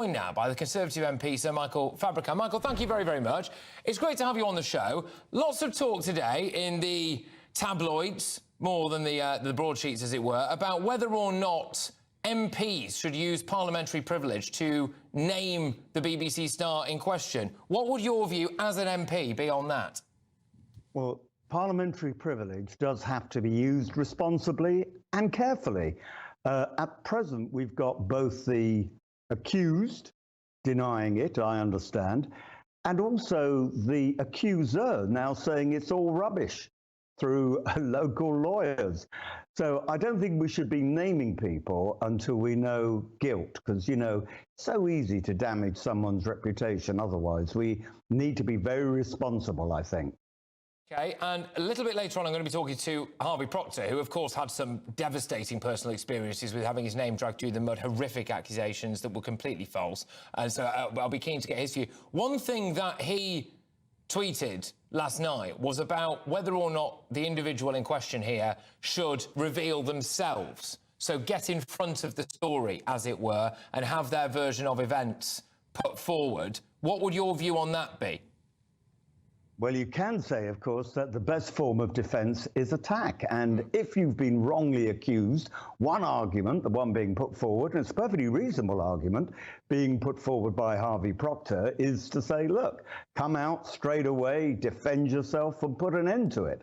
joined now by the Conservative MP, Sir Michael Fabricant. Michael, thank you very, very much. It's great to have you on the show. Lots of talk today in the tabloids, more than the broadsheets, as it were, about whether or not MPs should use parliamentary privilege to name the BBC star in question. What would your view as an MP be on that? Well, parliamentary privilege does have to be used responsibly and carefully. At present, we've got both the accused denying it, I understand, and also the accuser now saying it's all rubbish through local lawyers. So I don't think we should be naming people until we know guilt, because, you know, it's so easy to damage someone's reputation otherwise. We need to be very responsible, I think. OK, and a little bit later on, I'm going to be talking to Harvey Procter, who, of course, had some devastating personal experiences with having his name dragged through the mud, horrific accusations that were completely false. And so I'll be keen to get his view. One thing that he tweeted last night was about whether or not the individual in question here should reveal themselves. So get in front of the story, as it were, and have their version of events put forward. What would your view on that be? Well, you can say, of course, that the best form of defence is attack. And if you've been wrongly accused, one argument, the one being put forward, and it's a perfectly reasonable argument, being put forward by Harvey Procter, is to say, look, come out straight away, defend yourself and put an end to it.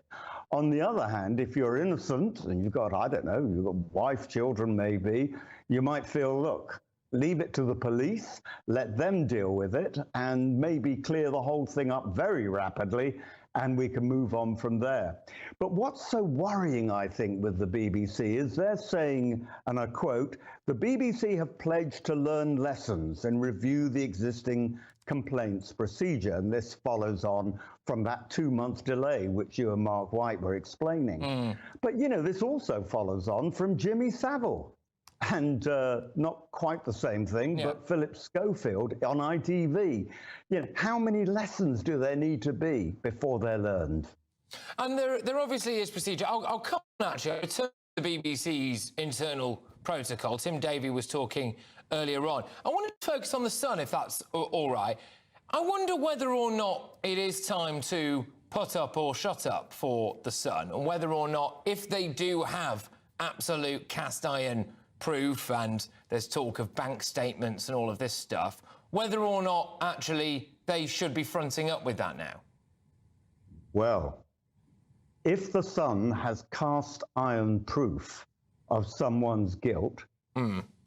On the other hand, if you're innocent and you've got, I don't know, you've got wife, children maybe, you might feel, look, leave it to the police, let them deal with it, and maybe clear the whole thing up very rapidly, and we can move on from there. But what's so worrying, I think, with the BBC is they're saying, and I quote, the BBC have pledged to learn lessons and review the existing complaints procedure. And this follows on from that 2-month delay, which you and Mark White were explaining. But, you know, this also follows on from Jimmy Savile. And not quite the same thing, but Philip Schofield on ITV. You know, how many lessons do there need to be before they're learned? And there obviously is procedure. I'll come on, actually. I'll return to the BBC's internal protocol. Tim Davie was talking earlier on. I wanted to focus on the Sun, if that's all right. I wonder whether or not it is time to put up or shut up for the Sun, and whether or not, if they do have absolute cast iron proof, and there's talk of bank statements and all of this stuff, whether or not actually they should be fronting up with that now. Well, if the Sun has cast iron proof of someone's guilt,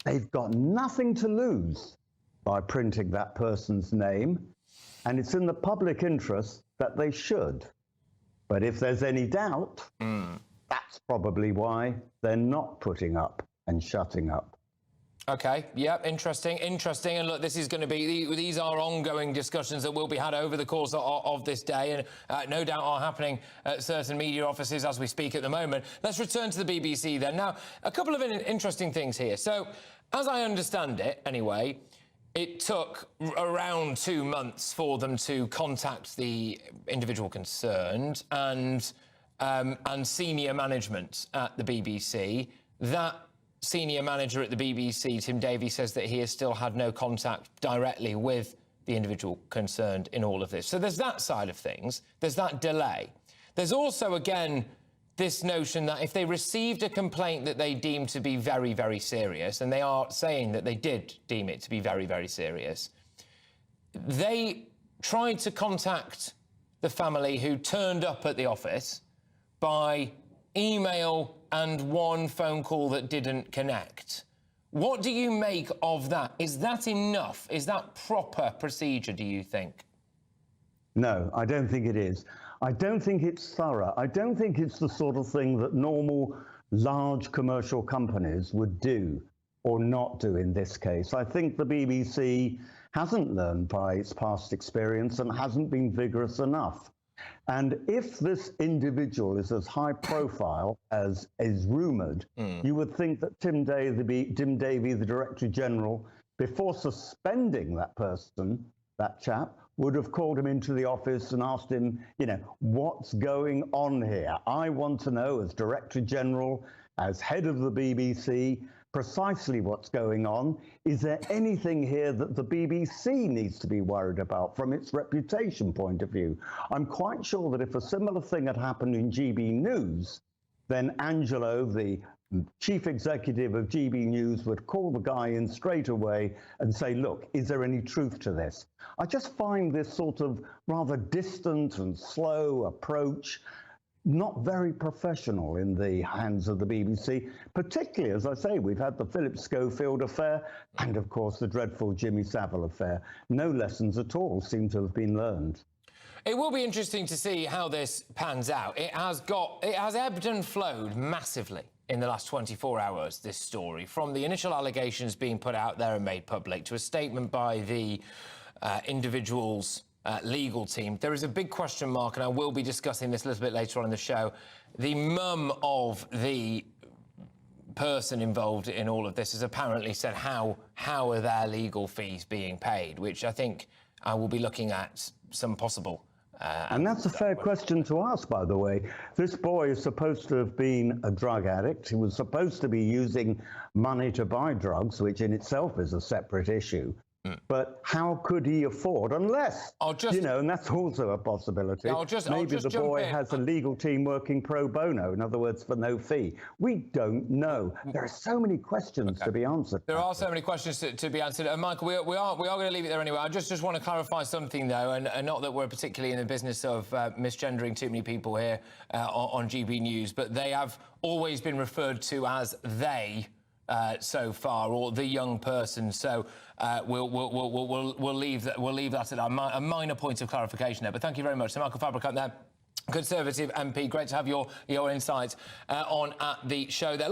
they've got nothing to lose by printing that person's name, and it's in the public interest that they should. But if there's any doubt, that's probably why they're not putting up and shutting up. OK, yeah, interesting. And look, this is going to be, these are ongoing discussions that will be had over the course of this day, and no doubt are happening at certain media offices as we speak at the moment. Let's return to the BBC then. Now, a couple of interesting things here. So, as I understand it, anyway, it took around 2 months for them to contact the individual concerned and senior management at the BBC. That senior manager at the BBC, Tim Davie, says that he has still had no contact directly with the individual concerned in all of this. So there's that side of things. There's that delay. There's also, again, this notion that if they received a complaint that they deemed to be very, very serious, and they are saying that they did deem it to be very, very serious, they tried to contact the family who turned up at the office by email and one phone call that didn't connect. What do you make of that? Is that enough? Is that proper procedure, do you think? No, I don't think it is. I don't think it's thorough. I don't think it's the sort of thing that normal, large commercial companies would do or not do in this case. I think the BBC hasn't learned by its past experience and hasn't been vigorous enough. And if this individual is as high profile as is rumoured, you would think that Tim Davie, the Director General, before suspending that person, that chap, would have called him into the office and asked him, you know, what's going on here? I want to know, as Director General, as head of the BBC, precisely what's going on. Is there anything here that the BBC needs to be worried about from its reputation point of view? I'm quite sure that if a similar thing had happened in GB News, then Angelo, the chief executive of GB News, would call the guy in straight away and say, look, is there any truth to this? I just find this sort of rather distant and slow approach not very professional in the hands of the BBC, particularly, as I say, we've had the Philip Schofield affair and, of course, the dreadful Jimmy Savile affair. No lessons at all seem to have been learned. It will be interesting to see how this pans out. It has ebbed and flowed massively in the last 24 hours, this story, from the initial allegations being put out there and made public to a statement by the individual's legal team. There is a big question mark, and I will be discussing this a little bit later on in the show. The mum of the person involved in all of this has apparently said, how are their legal fees being paid, which I think I will be looking at some possible and that's a fair question to ask, by the way. This boy is supposed to have been a drug addict. He was supposed to be using money to buy drugs, which in itself is a separate issue. But how could he afford, unless, and that's also a possibility. Maybe the boy has a legal team working pro bono, in other words, for no fee. We don't know. There are so many questions to be answered. There are so many questions to be answered. And Michael, we are going to leave it there anyway. I just want to clarify something, though, and not that we're particularly in the business of misgendering too many people here on GB News, but they have always been referred to as they so far, or the young person. So we'll leave that at a minor point of clarification there. But thank you very much. So Michael Fabricant there, Conservative MP. Great to have your insights on at the show there.